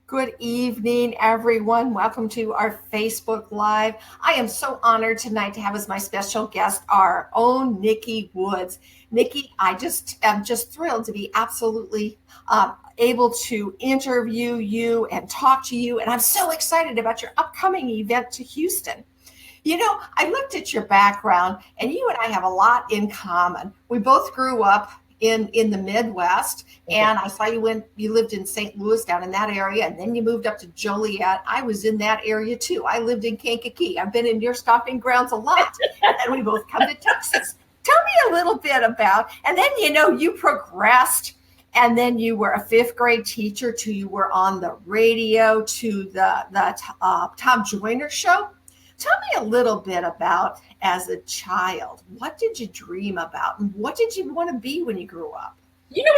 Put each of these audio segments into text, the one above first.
Good evening, everyone. Welcome to our Facebook Live. I am so honored tonight to have as my special guest our own Nikki Woods. Nikki, I am just thrilled to be absolutely able to interview you and talk to you. And I'm so excited about your upcoming event to Houston. You know, I looked at your background, and you and I have a lot in common. We both grew up in the Midwest, and I saw you lived in St. Louis, down in that area, and then you moved up to Joliet. I was in that area too. I lived in Kankakee. I've been in your stomping grounds a lot, and then we both come to Texas. Tell me a little bit about, and then you progressed, and then you were a fifth grade teacher to you were on the radio to the Tom Joyner show. Tell me a little bit about, as a child, what did you dream about, and what did you want to be when you grew up? You know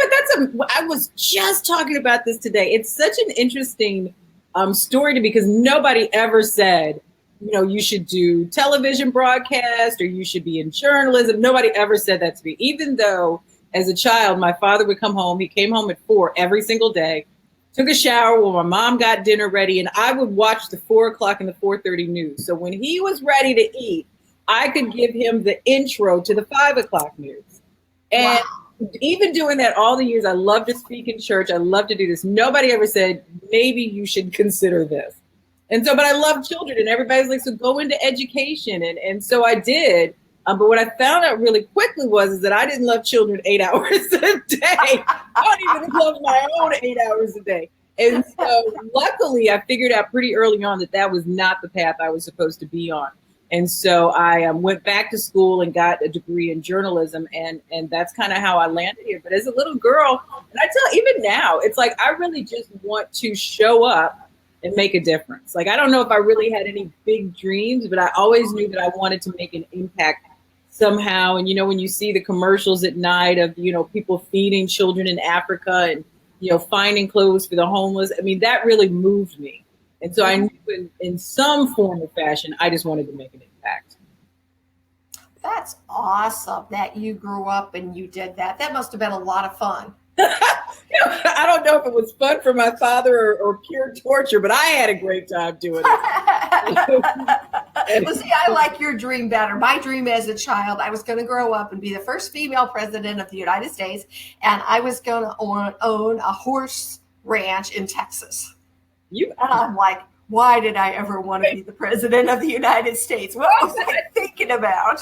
what? I was just talking about this today. It's such an interesting story to me because nobody ever said, you should do television broadcast or you should be in journalism. Nobody ever said that to me, even though as a child, my father would come home. He came home at 4 every single day, took a shower while my mom got dinner ready, and I would watch the 4 o'clock and the 4:30 news. So when he was ready to eat, I could give him the intro to the 5 o'clock news. And even doing that all the years, I love to speak in church. I love to do this. Nobody ever said, maybe you should consider this. And so, but I love children, and everybody's like, so go into education. And so I did. But what I found out really quickly is that I didn't love children 8 hours a day. I don't even love my own 8 hours a day. And so luckily I figured out pretty early on that was not the path I was supposed to be on. And so I went back to school and got a degree in journalism. And that's kind of how I landed here. But as a little girl, and I tell even now, it's like I really just want to show up and make a difference. Like, I don't know if I really had any big dreams, but I always knew that I wanted to make an impact somehow. And, when you see the commercials at night of, people feeding children in Africa and, finding clothes for the homeless, I mean, that really moved me. And so I knew in some form or fashion, I just wanted to make an impact. That's awesome that you grew up and you did that. That must have been a lot of fun. I don't know if it was fun for my father or pure torture, but I had a great time doing it. Well, see, I like your dream better. My dream as a child, I was going to grow up and be the first female president of the United States, and I was going to own a horse ranch in Texas. And I'm like, why did I ever want to be the president of the United States? What was I thinking about?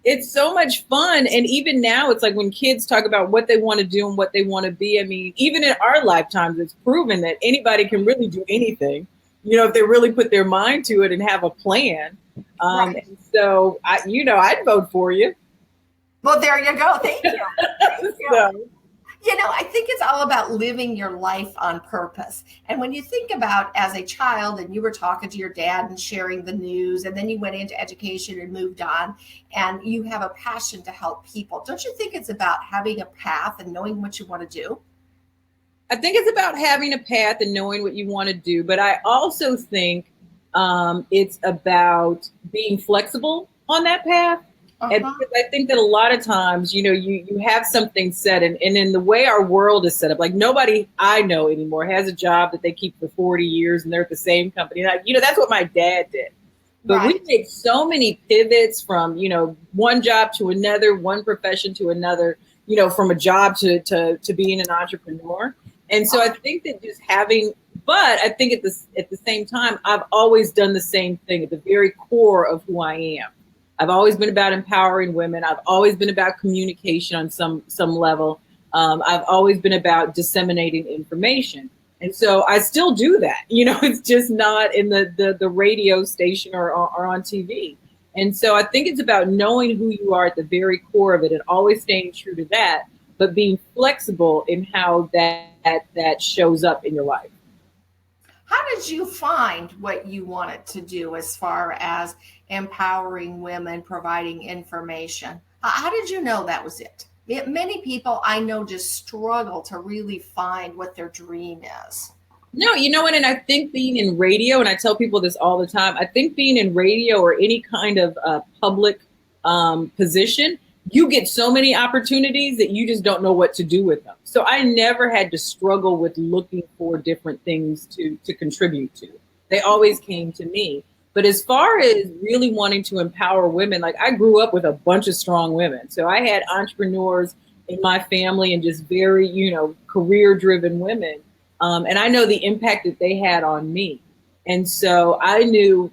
It's so much fun. And even now, it's like when kids talk about what they want to do and what they want to be. I mean, even in our lifetimes, it's proven that anybody can really do anything, if they really put their mind to it and have a plan. Right. And so, I'd vote for you. Well, there you go. Thank you. Thank you. So, I think it's all about living your life on purpose. And when you think about as a child and you were talking to your dad and sharing the news, and then you went into education and moved on, and you have a passion to help people, don't you think it's about having a path and knowing what you want to do? I think it's about having a path and knowing what you want to do. But I also think it's about being flexible on that path. And because I think that a lot of times, you have something set, and in the way our world is set up, like nobody I know anymore has a job that they keep for 40 years and they're at the same company. Like, that's what my dad did. But we make so many pivots from, one job to another, one profession to another, from a job to being an entrepreneur. And so I think that but I think at the same time, I've always done the same thing at the very core of who I am. I've always been about empowering women. I've always been about communication on some level. I've always been about disseminating information. And so I still do that. It's just not in the radio station or on TV. And so I think it's about knowing who you are at the very core of it and always staying true to that, but being flexible in how that shows up in your life. How did you find what you wanted to do as far as empowering women, providing information? How did you know that was it? Many people I know just struggle to really find what their dream is. No, you know what? And I think being in radio, and I tell people this all the time, I think being in radio or any kind of public position you get so many opportunities that you just don't know what to do with them. So I never had to struggle with looking for different things to contribute to. They always came to me. But as far as really wanting to empower women, like I grew up with a bunch of strong women. So I had entrepreneurs in my family and just very, career driven women. And I know the impact that they had on me. And so I knew,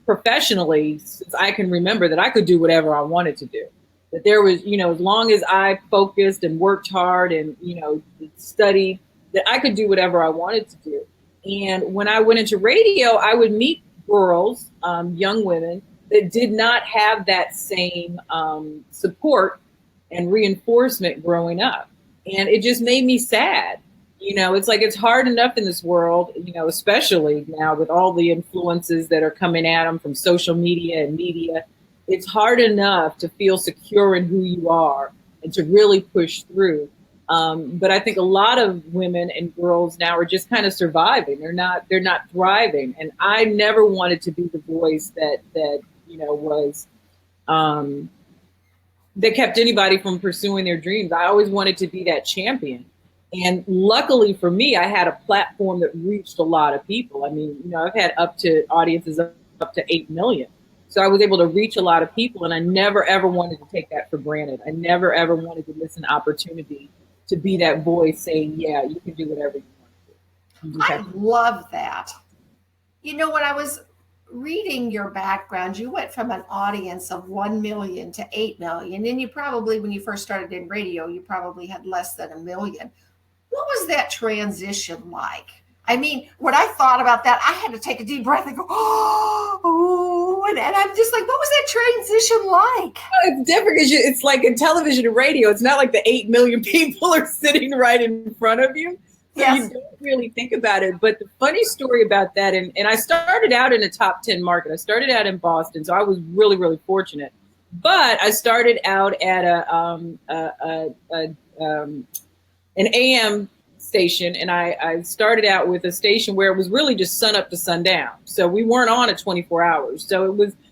professionally, since I can remember, that I could do whatever I wanted to do. That there was, as long as I focused and worked hard and, studied, that I could do whatever I wanted to do. And when I went into radio, I would meet girls, young women that did not have that same support and reinforcement growing up. And it just made me sad. It's like it's hard enough in this world, especially now with all the influences that are coming at them from social media and media. It's hard enough to feel secure in who you are and to really push through. But I think a lot of women and girls now are just kind of surviving. They're not thriving. And I never wanted to be the voice that was that kept anybody from pursuing their dreams. I always wanted to be that champion. And luckily for me, I had a platform that reached a lot of people. I mean, I've had up to audiences up to 8 million. So I was able to reach a lot of people, and I never, ever wanted to take that for granted. I never, ever wanted to miss an opportunity to be that voice saying, yeah, you can do whatever you want to do. I love that. When I was reading your background, you went from an audience of 1 million to 8 million. And you probably, when you first started in radio, you probably had less than 1 million. What was that transition like? I mean, when I thought about that, I had to take a deep breath and go, and I'm just like, what was that transition like? It's different because it's like in television and radio. It's not like the 8 million people are sitting right in front of you. So yes. You don't really think about it. But the funny story about that, and I started out in a top 10 market. I started out in Boston, so I was really, really fortunate. But I started out at an AM station, and I started out with a station where it was really just sun up to sundown. So we weren't on at 24 hours. So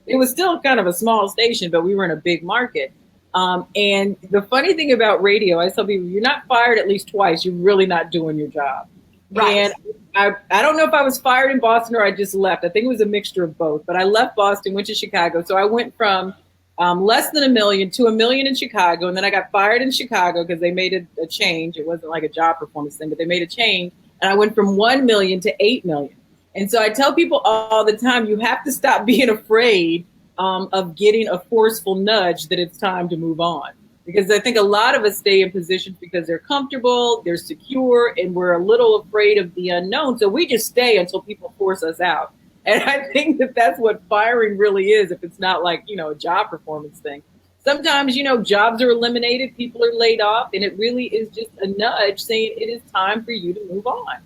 it was still kind of a small station, but we were in a big market. And the funny thing about radio, I tell people, you're not fired at least twice. You're really not doing your job. Right. And I don't know if I was fired in Boston or I just left. I think it was a mixture of both. But I left Boston, went to Chicago. So I went from less than 1 million to 1 million in Chicago. And then I got fired in Chicago because they made a change. It wasn't like a job performance thing, but they made a change. And I went from 1 million to 8 million. And so I tell people all the time, you have to stop being afraid of getting a forceful nudge that it's time to move on. Because I think a lot of us stay in positions because they're comfortable, they're secure, and we're a little afraid of the unknown. So we just stay until people force us out. And I think that that's what firing really is, if it's not like, a job performance thing. Sometimes, jobs are eliminated, people are laid off, and it really is just a nudge saying it is time for you to move on.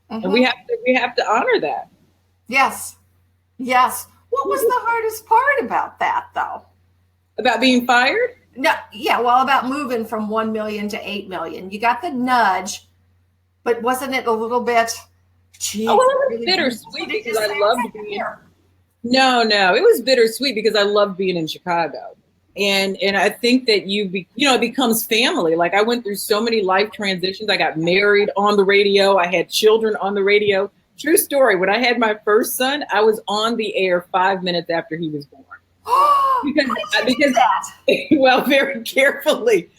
Mm-hmm. And we have to honor that. Yes. Yes. What was the hardest part about that, though? About being fired? No, yeah, well, about moving from 1 million to 8 million. You got the nudge, but wasn't it a little bit? Geez, it was really bittersweet because I loved being here. No, it was bittersweet because I loved being in Chicago. And I think that it becomes family. Like I went through so many life transitions. I got married on the radio. I had children on the radio. True story. When I had my first son, I was on the air 5 minutes after he was born. because well, very carefully,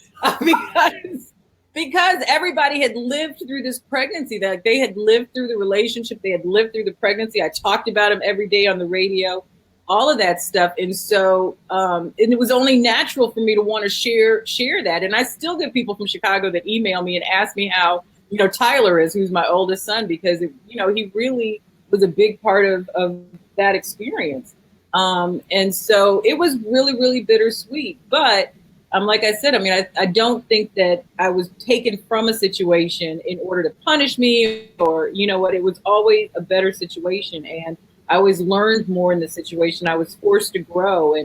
because everybody had lived through this pregnancy, that they had lived through the relationship, they had lived through the pregnancy. I talked about him every day on the radio, all of that stuff. And so and it was only natural for me to want to share that. And I still get people from Chicago that email me and ask me how, Tyler is, who's my oldest son, because, he really was a big part of that experience. And so it was really, really bittersweet. But like I said, I don't think that I was taken from a situation in order to punish me or, it was always a better situation. And I always learned more in the situation. I was forced to grow.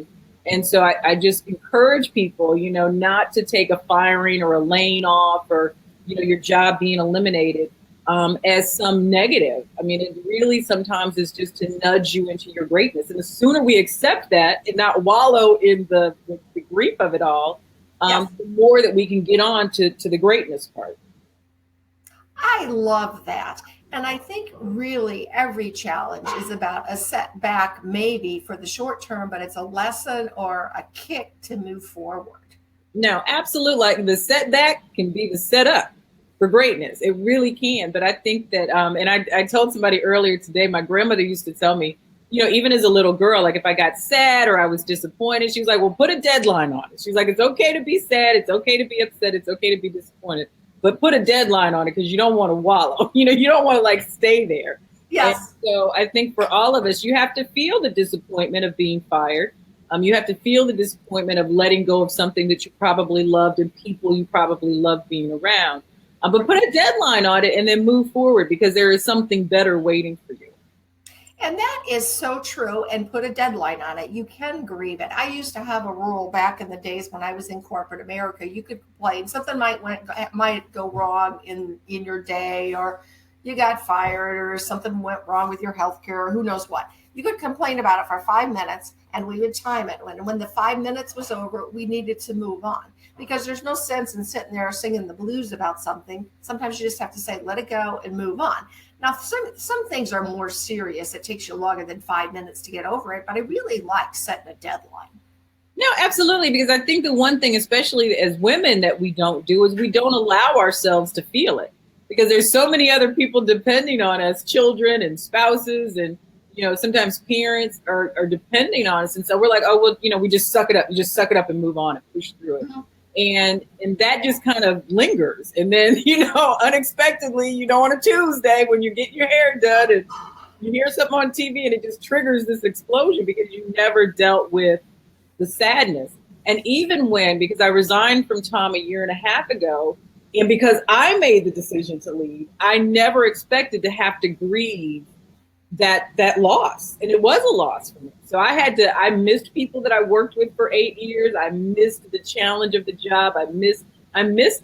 And so I just encourage people, not to take a firing or a laying off or, your job being eliminated as some negative. It really sometimes is just to nudge you into your greatness. And the sooner we accept that and not wallow in the grief of it all, Yes. the more that we can get on to the greatness part. I love that. And I think really every challenge is about a setback, maybe for the short term, but it's a lesson or a kick to move forward. No, absolutely. Like the setback can be the setup for greatness. It really can. But I think that, and I told somebody earlier today, my grandmother used to tell me, even as a little girl, like if I got sad or I was disappointed, she was like, well, put a deadline on it. She's like, it's okay to be sad. It's okay to be upset. It's okay to be disappointed. But put a deadline on it because you don't want to wallow. You don't want to like stay there. Yes. And so I think for all of us, you have to feel the disappointment of being fired. You have to feel the disappointment of letting go of something that you probably loved and people you probably loved being around. But put a deadline on it and then move forward because there is something better waiting for you. And that is so true. And put a deadline on it. You can grieve it. I used to have a rule back in the days when I was in corporate America. You could complain. Something might go wrong in your day, or you got fired, or something went wrong with your health care, or who knows what. You could complain about it for 5 minutes and we would time it. When the 5 minutes was over, we needed to move on, because there's no sense in sitting there singing the blues about something. Sometimes you just have to say, let it go and move on. Now, some things are more serious. It takes you longer than 5 minutes to get over it, but I really like setting a deadline. No, absolutely. Because I think the one thing, especially as women, that we don't do is we don't allow ourselves to feel it, because there's so many other people depending on us, children and spouses, and sometimes parents are depending on us. And so we're like, oh, well, we just suck it up. You just suck it up and move on and push through it. Mm-hmm. And that just kind of lingers. And then, unexpectedly, on a Tuesday when you're getting your hair done and you hear something on TV and it just triggers this explosion because you never dealt with the sadness. And even because I resigned from Tom a year and a half ago, and because I made the decision to leave, I never expected to have to grieve that loss. And it was a loss for me. So I missed people that I worked with for 8 years. I missed the challenge of the job. I missed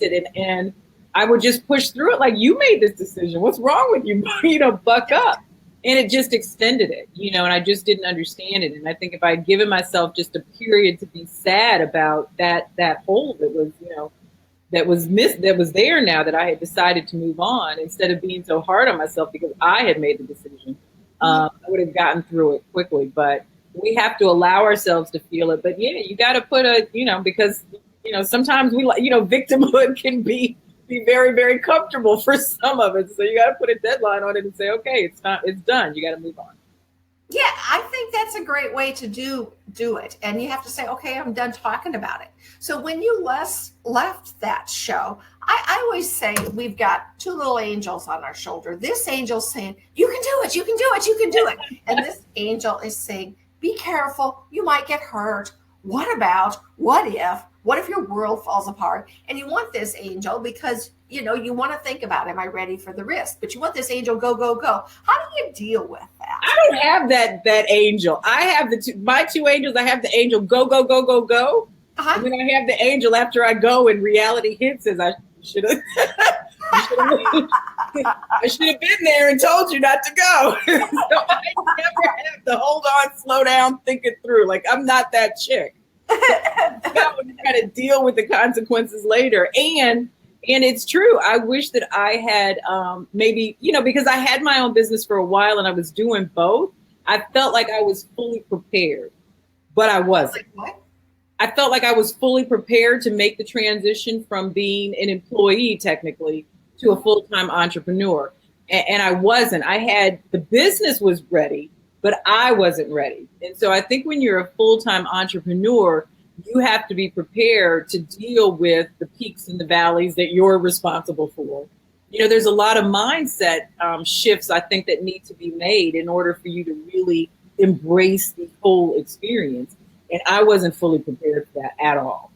it. And I would just push through it. Like, you made this decision. What's wrong with you? Buck up. And it just extended it, and I just didn't understand it. And I think if I had given myself just a period to be sad about that hole that was, that was there, now that I had decided to move on, instead of being so hard on myself because I had made the decision, I would have gotten through it quickly. But we have to allow ourselves to feel it. But yeah, you got to put because, sometimes victimhood can be very, very comfortable for some of it. So you got to put a deadline on it and say, okay, it's done. You got to move on. Yeah, I think that's a great way to do it. And you have to say, okay, I'm done talking about it. So when you left that show, I always say we've got two little angels on our shoulder. This angel's saying, you can do it, you can do it, you can do it. And this angel is saying, be careful, you might get hurt. What if your world falls apart? And you want this angel because, you want to think about, am I ready for the risk? But you want this angel, go, go, go. How do you deal with that? I don't have that angel. I have my two angels. I have the angel, go, go, go, go, go. Uh-huh. And then I have the angel after I go and reality hits, as I should have. I should have been there and told you not to go. So I never have to hold on, slow down, think it through. Like, I'm not that chick. I got to deal with the consequences later. And it's true. I wish that I had maybe, because I had my own business for a while and I was doing both. I felt like I was fully prepared, but I wasn't. Like what? I felt like I was fully prepared to make the transition from being an employee technically to a full-time entrepreneur. And I wasn't. The business was ready, but I wasn't ready. And so I think when you're a full-time entrepreneur, you have to be prepared to deal with the peaks and the valleys that you're responsible for. There's a lot of mindset shifts, I think, that need to be made in order for you to really embrace the whole experience. And I wasn't fully prepared for that at all.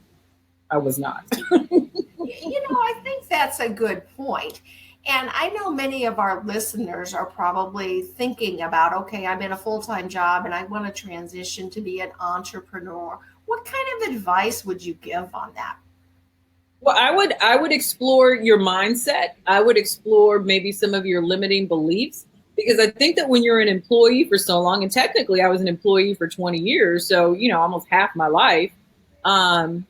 I was not. I think that's a good point. And I know many of our listeners are probably thinking about, okay, I'm in a full-time job and I want to transition to be an entrepreneur. What kind of advice would you give on that? Well, I would explore your mindset. I would explore maybe some of your limiting beliefs, because I think that when you're an employee for so long, and technically I was an employee for 20 years, so, almost half my life, I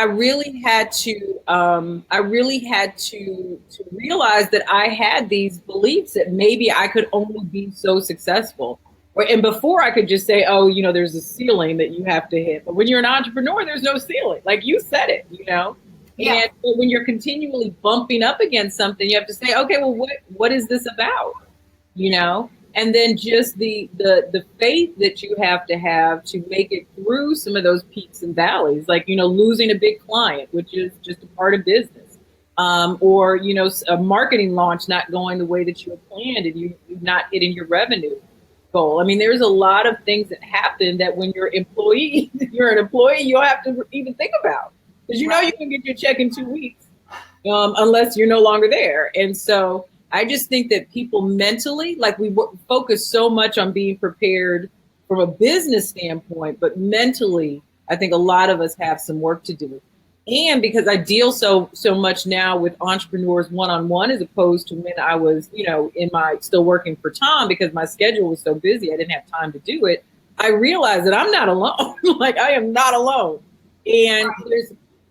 really had to to realize that I had these beliefs that maybe I could only be so successful. And before I could just say, oh, there's a ceiling that you have to hit. But when you're an entrepreneur, there's no ceiling. Like you said it. Yeah. And when you're continually bumping up against something, you have to say, okay, well, what is this about? And then just the faith that you have to make it through some of those peaks and valleys, like losing a big client, which is just a part of business, or a marketing launch not going the way that you had planned, and you not hitting your revenue goal. I mean, there's a lot of things that happen that when you're you're an employee, you'll have to even think about, because you can get your check in 2 weeks, unless you're no longer there. And so I just think that people mentally, like we focus so much on being prepared from a business standpoint, but mentally, I think a lot of us have some work to do. And because I deal so much now with entrepreneurs one-on-one, as opposed to when I was, still working for Tom, because my schedule was so busy, I didn't have time to do it. I realized that I'm not alone. Like, I am not alone. And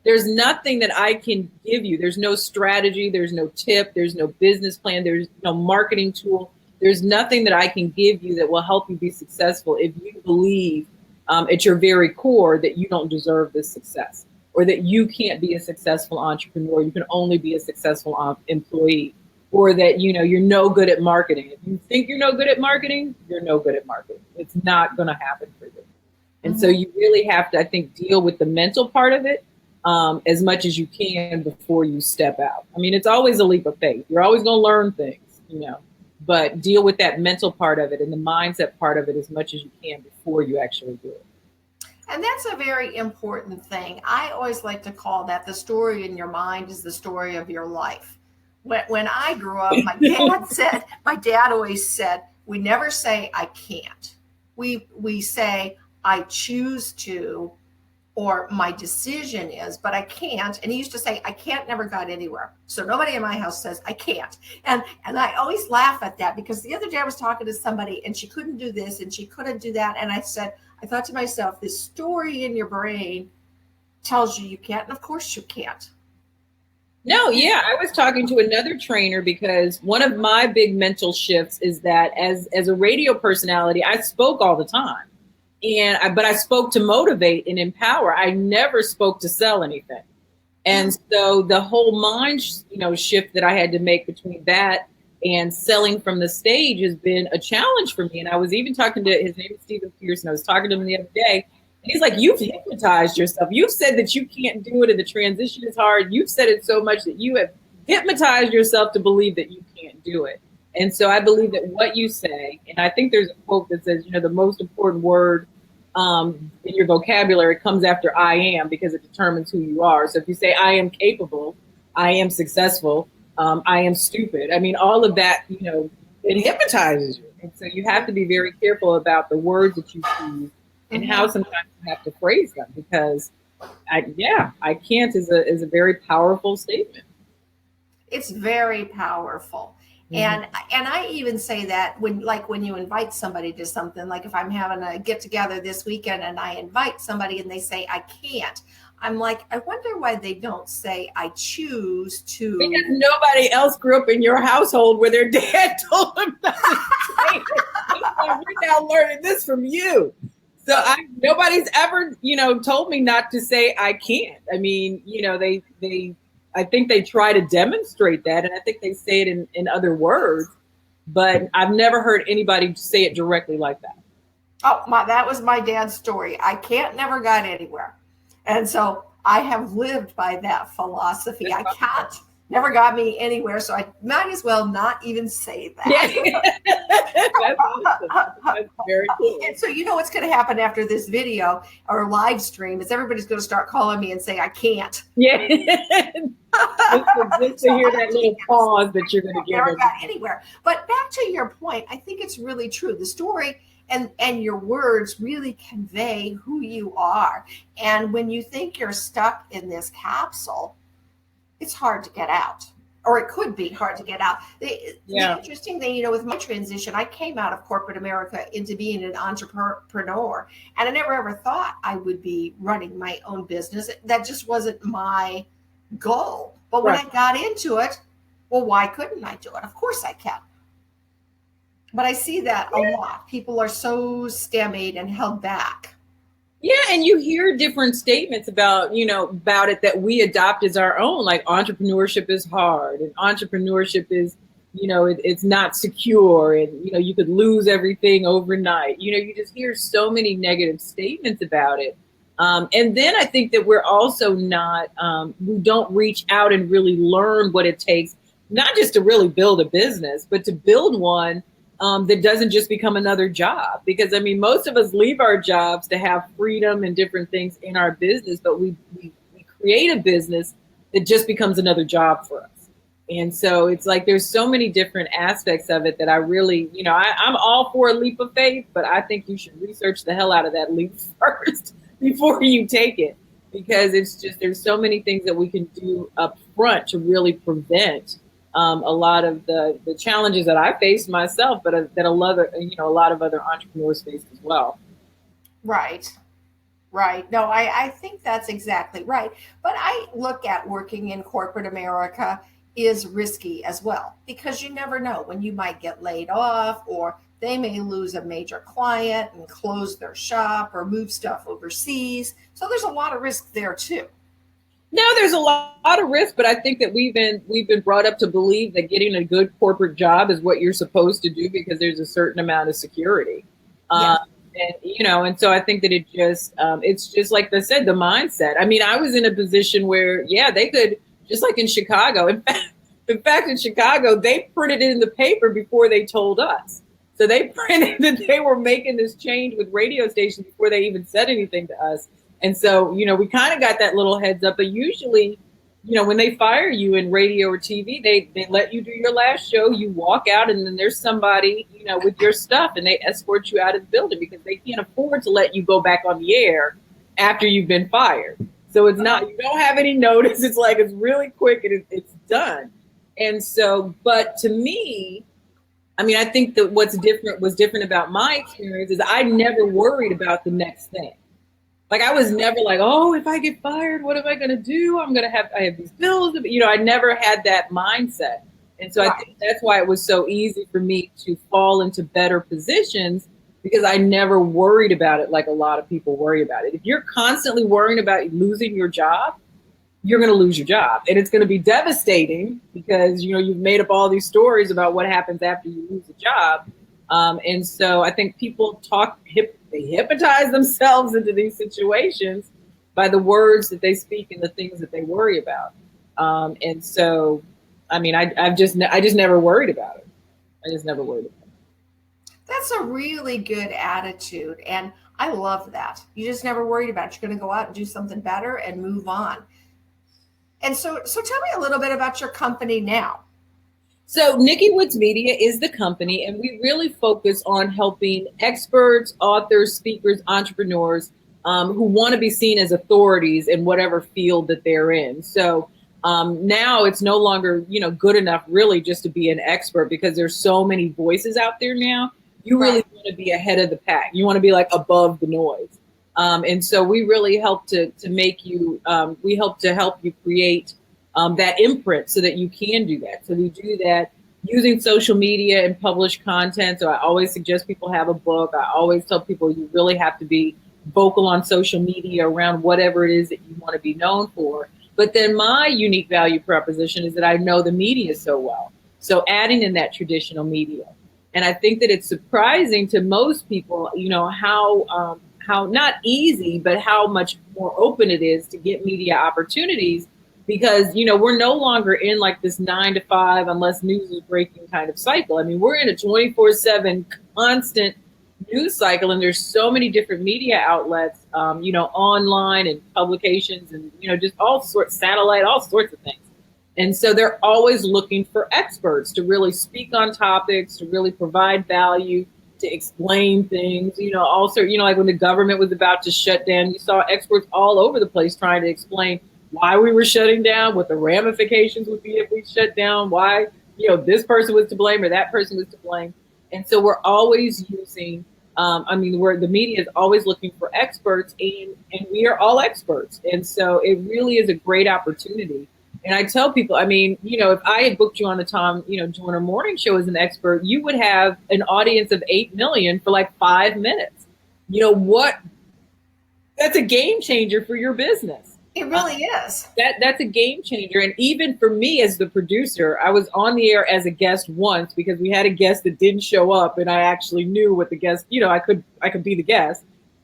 there's nothing that I can give you. There's no strategy. There's no tip. There's no business plan. There's no marketing tool. There's nothing that I can give you that will help you be successful if you believe at your very core that you don't deserve this success, or that you can't be a successful entrepreneur. You can only be a successful employee, or that, you're no good at marketing. If you think you're no good at marketing, you're no good at marketing. It's not going to happen for you. And so you really have to, I think, deal with the mental part of it as much as you can before you step out. I mean, it's always a leap of faith. You're always going to learn things, but deal with that mental part of it and the mindset part of it as much as you can before you actually do it. And that's a very important thing. I always like to call that the story in your mind is the story of your life. When I grew up, my dad always said, we never say I can't. We say I choose to, or my decision is, but I can't. And he used to say, I can't never got anywhere. So nobody in my house says I can't. And I always laugh at that, because the other day I was talking to somebody and she couldn't do this and she couldn't do that. And I thought to myself, this story in your brain tells you can't. And of course you can't. No, yeah. I was talking to another trainer, because one of my big mental shifts is that as a radio personality, I spoke all the time. But I spoke to motivate and empower. I never spoke to sell anything. And so the whole mind, shift that I had to make between that and selling from the stage has been a challenge for me. And I was even talking to, his name is Stephen Pearson. I was talking to him the other day, and he's like, you've hypnotized yourself. You've said that you can't do it and the transition is hard. You've said it so much that you have hypnotized yourself to believe that you can't do it. And so I believe that what you say, and I think there's a quote that says, the most important word in your vocabulary comes after I am, because it determines who you are. So if you say I am capable, I am successful, I am stupid, I mean, all of that, it hypnotizes you. And so you have to be very careful about the words that you choose and how sometimes you have to phrase them, because I can't is a very powerful statement. It's very powerful. And I even say that when you invite somebody to something, like if I'm having a get together this weekend and I invite somebody and they say I can't, I'm like, I wonder why they don't say I choose to. Because nobody else grew up in your household where their dad told them not to say it. We're now learning this from you. So nobody's ever, told me not to say I can't. I mean, I think they try to demonstrate that, and I think they say it in other words, but I've never heard anybody say it directly like that. Oh, that was my dad's story. I can't never got anywhere. And so I have lived by that philosophy. I can't never got me anywhere, so I might as well not even say that. That's very cool. And so what's going to happen after this video or live stream is everybody's going to start calling me and say I can't. Yeah. just to hear that little pause that you're going to give. Never got anywhere. But back to your point, I think it's really true. The story and your words really convey who you are. And when you think you're stuck in this capsule, it's hard to get out. or it could be hard to get out. The Yeah. interesting thing, you know, with my transition, I came out of corporate America into being an entrepreneur, and I never ever thought I would be running my own business. That just wasn't my goal. But when Right. I got into it, well, why couldn't I do it? Of course I can. But I see that a lot. People are so stymied and held back. Yeah, and you hear different statements about, about it that we adopt as our own, like entrepreneurship is hard and entrepreneurship is, it's not secure and, you could lose everything overnight. You just hear so many negative statements about it. And then I think that we're also not, we don't reach out and really learn what it takes, not just to really build a business, but to build one that doesn't just become another job. Because I mean, most of us leave our jobs to have freedom and different things in our business, but we create a business that just becomes another job for us. And so it's like there's so many different aspects of it that I really, I'm all for a leap of faith, but I think you should research the hell out of that leap first before you take it. Because it's just there's so many things that we can do up front to really prevent a lot of the challenges that I faced myself, but that a lot of other entrepreneurs face as well. Right. Right. No, I think that's exactly right. But I look at working in corporate America is risky as well because you never know when you might get laid off or they may lose a major client and close their shop or move stuff overseas. So there's a lot of risk there too. No, there's a lot of risk, but I think that we've been brought up to believe that getting a good corporate job is what you're supposed to do because there's a certain amount of security. Yes. And so I think that it's just like I said, the mindset. I mean, I was in a position where, yeah, they could, just like in Chicago. In fact, in Chicago, they printed it in the paper before they told us. So they printed that they were making this change with radio stations before they even said anything to us. And so, we kind of got that little heads up. But usually, when they fire you in radio or TV, they let you do your last show, you walk out, and then there's somebody, with your stuff, and they escort you out of the building because they can't afford to let you go back on the air after you've been fired. So it's not, you don't have any notice. It's like it's really quick and it's done. And so, but to me, I mean, I think that was different about my experience is I never worried about the next thing. Like I was never like, oh, if I get fired, what am I going to do? I have these bills. I never had that mindset. And so I think that's why it was so easy for me to fall into better positions because I never worried about it like a lot of people worry about it. If you're constantly worrying about losing your job, you're going to lose your job. And it's going to be devastating because, you've made up all these stories about what happens after you lose a job. And so I think people they hypnotize themselves into these situations by the words that they speak and the things that they worry about. And so, I mean, I just never worried about it. I just never worried about it. That's a really good attitude. And I love that. You just never worried about it. You're going to go out and do something better and move on. And so tell me a little bit about your company now. So Nikki Woods Media is the company, and we really focus on helping experts, authors, speakers, entrepreneurs who want to be seen as authorities in whatever field that they're in. So now it's no longer, good enough really just to be an expert because there's so many voices out there now. You really want to be ahead of the pack. You want to be like above the noise. And so we really help to make you, we help to help you create that imprint so that you can do that. So we do that using social media and published content. So I always suggest people have a book. I always tell people you really have to be vocal on social media around whatever it is that you want to be known for. But then my unique value proposition is that I know the media so well. So adding in that traditional media. And I think that it's surprising to most people, how not easy, but how much more open it is to get media opportunities because, we're no longer in like this 9 to 5 unless news is breaking kind of cycle. I mean, we're in a 24/7 constant news cycle and there's so many different media outlets, online and publications and, just all sorts, satellite, all sorts of things. And so they're always looking for experts to really speak on topics, to really provide value, to explain things, also, like when the government was about to shut down, you saw experts all over the place trying to explain why we were shutting down, what the ramifications would be if we shut down, why, this person was to blame or that person was to blame. And so we're always using, the media is always looking for experts, and we are all experts. And so it really is a great opportunity. And I tell people, if I had booked you on the Tom, Joyner Morning Show as an expert, you would have an audience of 8 million for like 5 minutes. What? That's a game changer for your business. It really is. That's a game changer. And even for me as the producer, I was on the air as a guest once because we had a guest that didn't show up, and I actually knew what the guest, I could be the guest.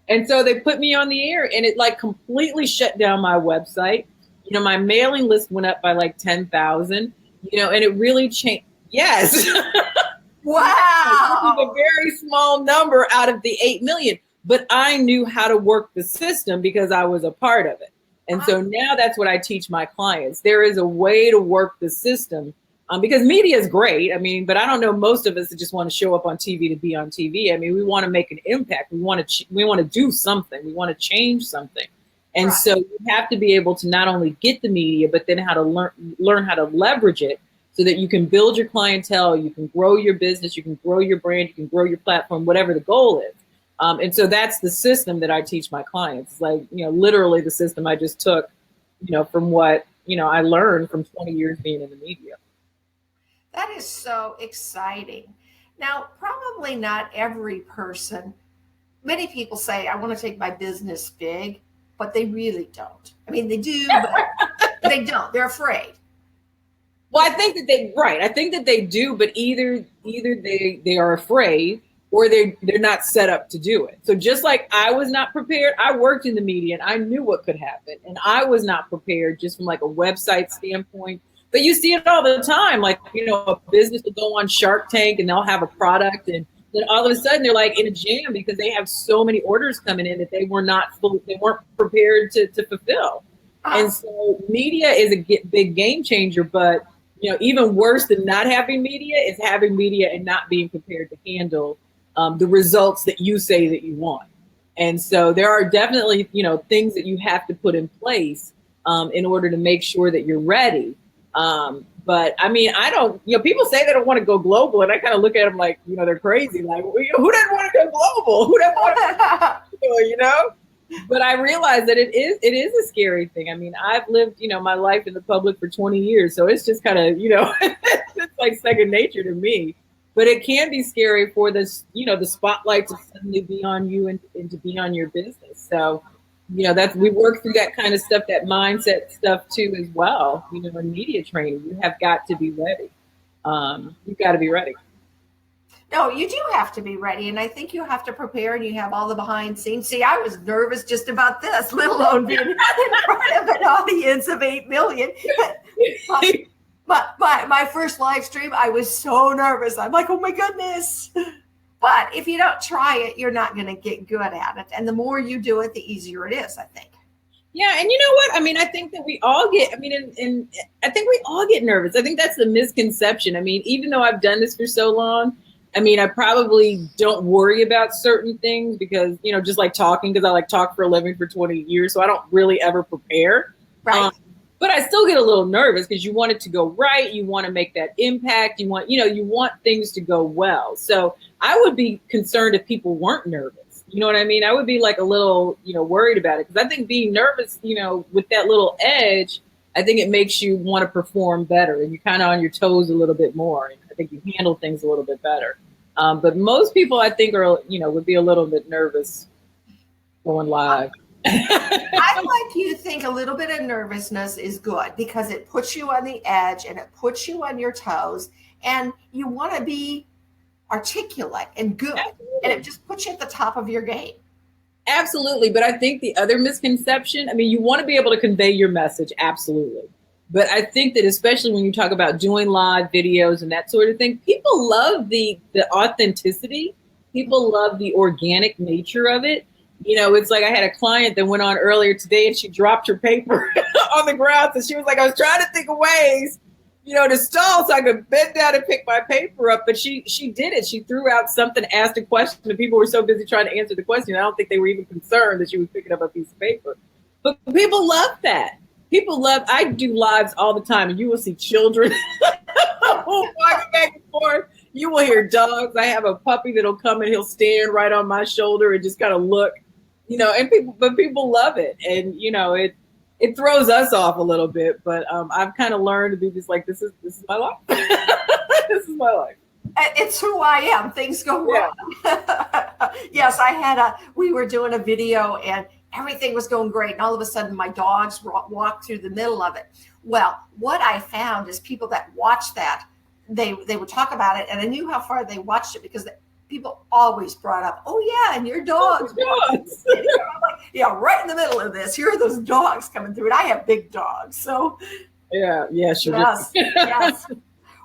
And so they put me on the air, and it like completely shut down my website. My mailing list went up by like 10,000, and it really changed. Yes. Wow. This is a very small number out of the 8 million, but I knew how to work the system because I was a part of it. And so now that's what I teach my clients. There is a way to work the system because media is great. But I don't know most of us that just want to show up on TV to be on TV. We want to make an impact. We want to do something. We want to change something. And right. So you have to be able to not only get the media, but then how to learn how to leverage it so that you can build your clientele, you can grow your business, you can grow your brand, you can grow your platform, whatever the goal is. And so that's the system that I teach my clients. It's like, literally the system I just took, from what, I learned from 20 years being in the media. That is so exciting. Now, probably not every person, many people say, I want to take my business big, but they really don't. They do, but they don't. They're afraid. Well, I think that they do, but either they are afraid or they're not set up to do it. So just like I was not prepared, I worked in the media and I knew what could happen. And I was not prepared just from like a website standpoint. But you see it all the time. Like, a business will go on Shark Tank and they'll have a product, and then all of a sudden they're like in a jam because they have so many orders coming in that they weren't prepared to fulfill. And so media is a big game changer, but even worse than not having media is having media and not being prepared to handle the results that you say that you want. And so there are definitely, things that you have to put in place in order to make sure that you're ready. But I don't, people say they don't want to go global, and I kind of look at them like, they're crazy. Like, who doesn't want to go global? Who doesn't want to, But I realize that it is a scary thing. I've lived, my life in the public for 20 years. So it's just kind of, it's like second nature to me. But it can be scary for this, the spotlight to suddenly be on you and to be on your business. So, we work through that kind of stuff, that mindset stuff too, as well. In media training, you have got to be ready. You've got to be ready. No, you do have to be ready. And I think you have to prepare, and you have all the behind scenes. See, I was nervous just about this, let alone being in front of an audience of 8 million. My first live stream, I was so nervous. I'm like, oh my goodness. But if you don't try it, you're not going to get good at it. And the more you do it, the easier it is, I think. Yeah. And you know what? I think that we all get, and I think we all get nervous. I think that's the misconception. Even though I've done this for so long, I probably don't worry about certain things because, just like talking, because I like talk for a living for 20 years. So I don't really ever prepare. Right. But I still get a little nervous because you want it to go right. You want to make that impact. You want things to go well. So I would be concerned if people weren't nervous. You know what I mean? I would be like a little, worried about it because I think being nervous, with that little edge, I think it makes you want to perform better and you're kind of on your toes a little bit more. And I think you handle things a little bit better. But most people, I think, are, would be a little bit nervous going live. I like you to think a little bit of nervousness is good because it puts you on the edge and it puts you on your toes, and you want to be articulate and good. Absolutely. And it just puts you at the top of your game. Absolutely. But I think the other misconception, you want to be able to convey your message. Absolutely. But I think that especially when you talk about doing live videos and that sort of thing, people love the authenticity. People love the organic nature of it. It's like I had a client that went on earlier today and she dropped her paper on the ground. So she was like, I was trying to think of ways, to stall so I could bend down and pick my paper up. But she did it. She threw out something, asked a question, and people were so busy trying to answer the question. I don't think they were even concerned that she was picking up a piece of paper. But people love that. people love, I do lives all the time, and you will see children walking back and forth. You will hear dogs. I have a puppy that'll come and he'll stand right on my shoulder and just kind of look, and people love it. And, it throws us off a little bit, but I've kind of learned to be just like, this is my life. This is my life. It's who I am. Things go wrong. Yeah. Yes, we were doing a video and everything was going great. And all of a sudden my dogs walked through the middle of it. Well, what I found is people that watched that, they would talk about it, and I knew how far they watched it because people always brought up, oh yeah, and your dogs. And I'm like, yeah, right in the middle of this. Here are those dogs coming through. And I have big dogs. So yeah, sure. Yes.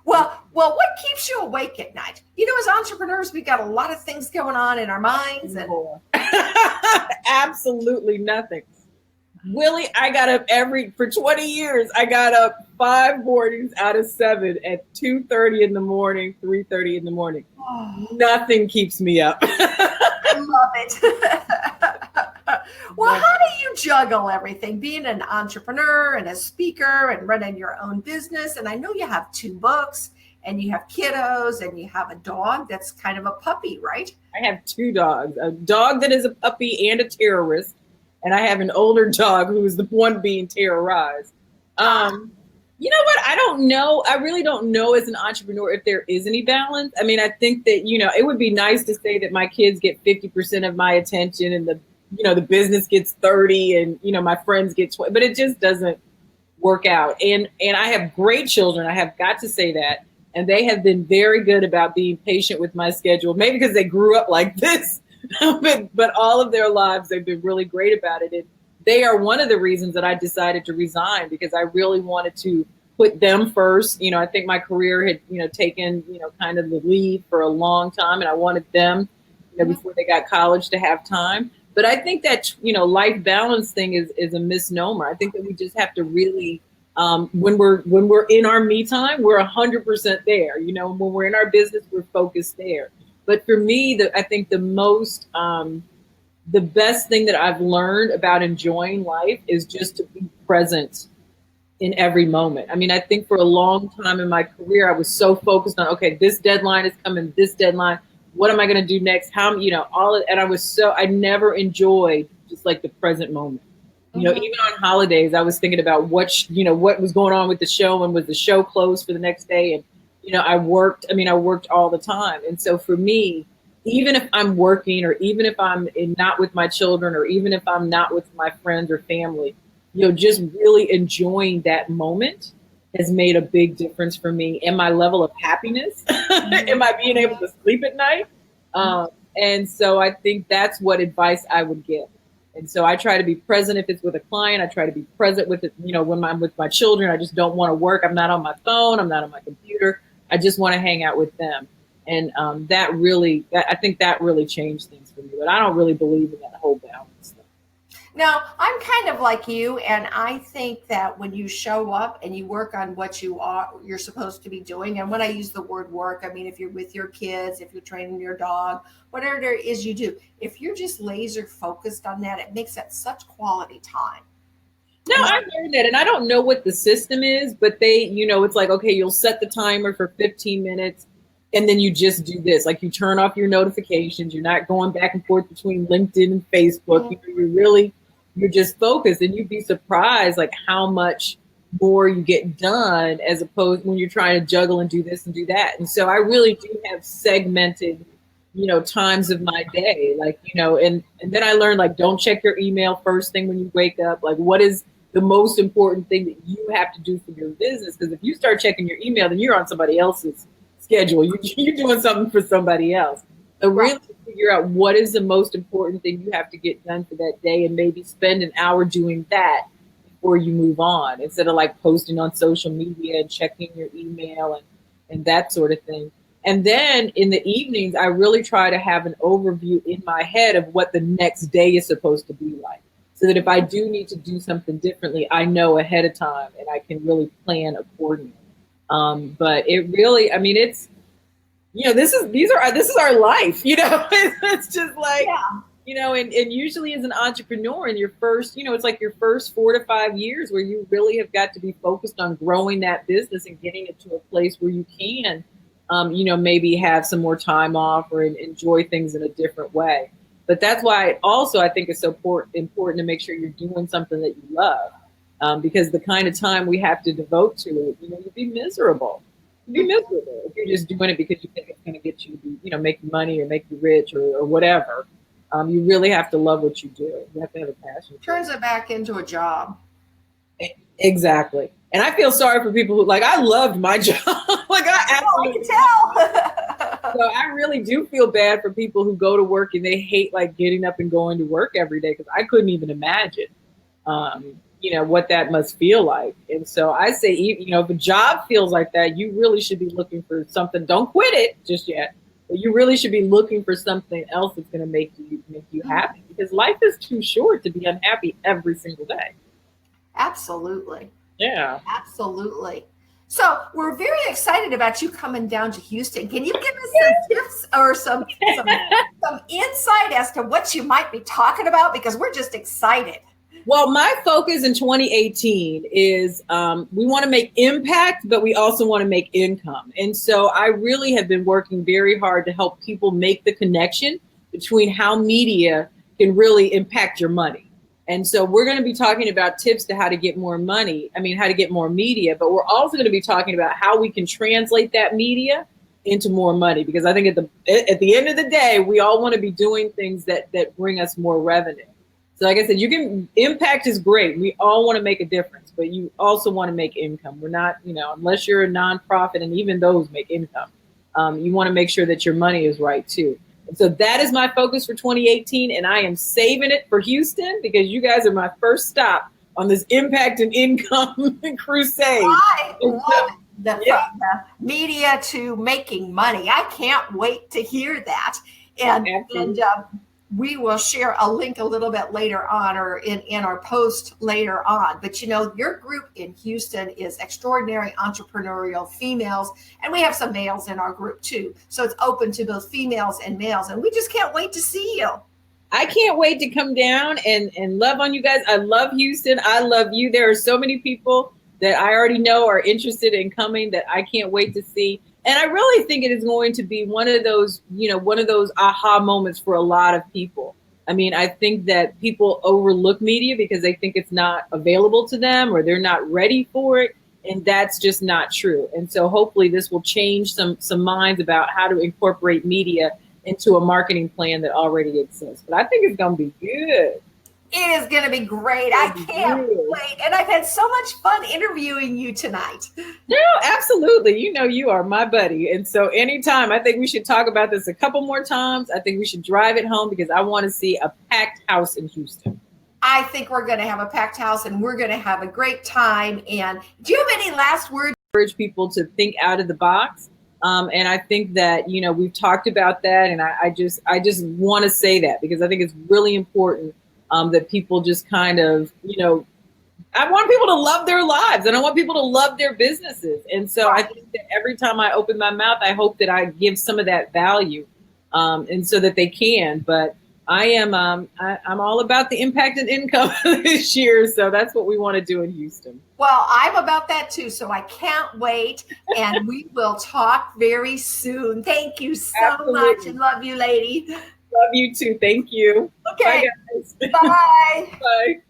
Well, what keeps you awake at night? As entrepreneurs, we've got a lot of things going on in our minds. And absolutely nothing. Willie, I got up for 20 years. I got up 5 mornings out of 7 at 2:30 in the morning, 3:30 in the morning. Oh. Nothing keeps me up. I love it. Well, how do you juggle everything, being an entrepreneur and a speaker and running your own business? And I know you have 2 books and you have kiddos and you have a dog that's kind of a puppy, right? I have 2 dogs, a dog that is a puppy and a terrorist. And I have an older dog who is the one being terrorized. You know what? I don't know. I really don't know as an entrepreneur if there is any balance. I mean, I think that, it would be nice to say that my kids get 50% of my attention and the business gets 30 and, my friends get 20, but it just doesn't work out. And I have great children. I have got to say that. And they have been very good about being patient with my schedule, maybe because they grew up like this. but all of their lives, they've been really great about it. And they are one of the reasons that I decided to resign, because I really wanted to put them first. I think my career had, taken, kind of the lead for a long time. And I wanted them, before they got college, to have time. But I think that, life balance thing is a misnomer. I think that we just have to really, when we're in our me time, we're 100% there. When we're in our business, we're focused there. But for me, I think the best thing that I've learned about enjoying life is just to be present in every moment. I mean, I think for a long time in my career, I was so focused on, okay, this deadline is coming, this deadline, what am I going to do next? How, and I never enjoyed just like the present moment. Mm-hmm. Even on holidays, I was thinking about what was going on with the show, and was the show closed for the next day? And I worked all the time. And so for me, even if I'm working, or even if I'm not with my children, or even if I'm not with my friends or family, just really enjoying that moment has made a big difference for me and my level of happiness. Am I being able to sleep at night? And so I think that's what advice I would give. And so I try to be present if it's with a client. I try to be present with it, when I'm with my children. I just don't want to work. I'm not on my phone. I'm not on my computer. I just want to hang out with them. And I think that really changed things for me. But I don't really believe in that whole balance stuff. No, I'm kind of like you. And I think that when you show up and you work on what you're supposed to be doing. And when I use the word work, I mean, if you're with your kids, if you're training your dog, whatever it is you do, if you're just laser focused on that, it makes that such quality time. No, I learned that, and I don't know what the system is, but it's like, okay, you'll set the timer for 15 minutes, and then you just do this. Like, you turn off your notifications. You're not going back and forth between LinkedIn and Facebook. Mm-hmm. You're just focused, and you'd be surprised, like, how much more you get done as opposed when you're trying to juggle and do this and do that. And so I really do have segmented, times of my day, like, and then I learned, like, don't check your email first thing when you wake up. Like, what is the most important thing that you have to do for your business? Because if you start checking your email, then you're on somebody else's schedule. You're doing something for somebody else. So really figure out what is the most important thing you have to get done for that day, and maybe spend an hour doing that before you move on, instead of like posting on social media and checking your email and that sort of thing. And then in the evenings, I really try to have an overview in my head of what the next day is supposed to be like, so that if I do need to do something differently, I know ahead of time and I can really plan accordingly. But it really, I mean, it's, this is our life, it's just like, and usually as an entrepreneur in your first, it's like your first 4 to 5 years where you really have got to be focused on growing that business and getting it to a place where you can, maybe have some more time off or enjoy things in a different way. But that's why also I think it's so important to make sure you're doing something that you love, because the kind of time we have to devote to it, you'd be miserable. You'd be miserable if you're just doing it because you think it's going to get you to, make you money or make you rich or whatever. You really have to love what you do. You have to have a passion. Turns it back into a job. Exactly. And I feel sorry for people who I loved my job. I absolutely tell. So I really do feel bad for people who go to work and they hate getting up and going to work every day, because I couldn't even imagine, what that must feel like. And so I say, if a job feels like that, you really should be looking for something. Don't quit it just yet. But you really should be looking for something else that's going to make you happy, because life is too short to be unhappy every single day. Absolutely. Yeah. Absolutely. So we're very excited about you coming down to Houston. Can you give us some tips or some insight as to what you might be talking about? Because we're just excited. Well, my focus in 2018 is we want to make impact, but we also want to make income. And so I really have been working very hard to help people make the connection between how media can really impact your money. And so we're going to be talking about tips to how to get more money. How to get more media, but we're also going to be talking about how we can translate that media into more money, because I think at the end of the day, we all want to be doing things that bring us more revenue. So like I said, impact is great. We all want to make a difference, but you also want to make income. We're not, unless you're a nonprofit, and even those make income, you want to make sure that your money is right too. And so that is my focus for 2018. And I am saving it for Houston, because you guys are my first stop on this impact and income crusade. I love it. From the media to making money. I can't wait to hear that. And we will share a link a little bit later on, or in our post later on. But your group in Houston is extraordinary entrepreneurial females, and we have some males in our group too. So it's open to both females and males, and we just can't wait to see you. I can't wait to come down and love on you guys. I love Houston. I love you. There are so many people that I already know are interested in coming that I can't wait to see. And I really think it is going to be one of those aha moments for a lot of people. I think that people overlook media because they think it's not available to them or they're not ready for it. And that's just not true. And so hopefully this will change some minds about how to incorporate media into a marketing plan that already exists. But I think it's going to be good. It is going to be great. I can't wait. And I've had so much fun interviewing you tonight. No, absolutely. You are my buddy. And so anytime, I think we should talk about this a couple more times. I think we should drive it home, because I want to see a packed house in Houston. I think we're going to have a packed house, and we're going to have a great time. And do you have any last words? Encourage people to think out of the box. And I think that, we've talked about that. And I just want to say that, because I think it's really important that people just kind of, I want people to love their lives, and I want people to love their businesses. And so I think that every time I open my mouth, I hope that I give some of that value, and so that they can. But I'm all about the impact and income this year. So that's what we want to do in Houston. Well, I'm about that too. So I can't wait. And we will talk very soon. Thank you so much, and love you, lady. Love you too. Thank you. Okay. Bye, guys. Bye. Bye.